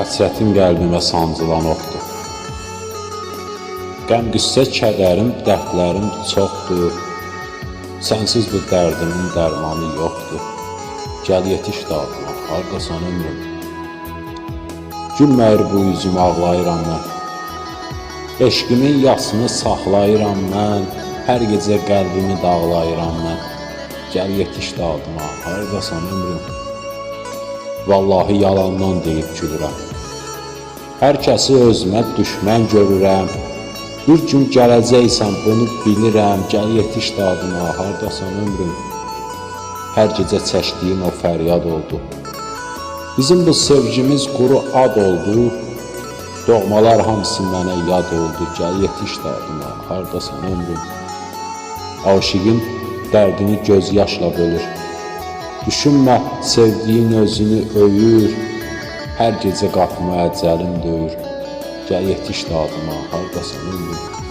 Həsrətim qəlbimə sancılan oxdur. Qəm, qüssə, kədərim, dərdlərim çoxdur. Sənsiz bu dərdimin dərmanı yoxdur. Gəl yetiş dadıma, hardasan ömrüm. Gülməyir bu üzüm, ağlayıram mən. Eşqimin yasını saxlayıram mən. Hər gecə qəlbimi dağlayıram mən. Gəl yetiş dadıma, hardasan ömrüm. Vallahi yalandan deyib gülürəm. Hər kəsi özümə düşmən görürəm. Bir gün gələcəksən, bunu bilirəm. Gəl yetiş dadıma, hardasan ömrüm. Hər gecə çəkdiyim o fəryad oldu. Bizim bu sevgimiz quru ad oldu. Doğmalar hamısı mənə yad oldu. Gəl yetiş dadıma, hardasan ömrüm. Aşığın dərdini göz yaşla bölür. Düşünmə, sevdiyin özünü öyür. Hər gecə qapıma əcəlim döyür. Gəl yetiş dadıma, hardasan ömrüm.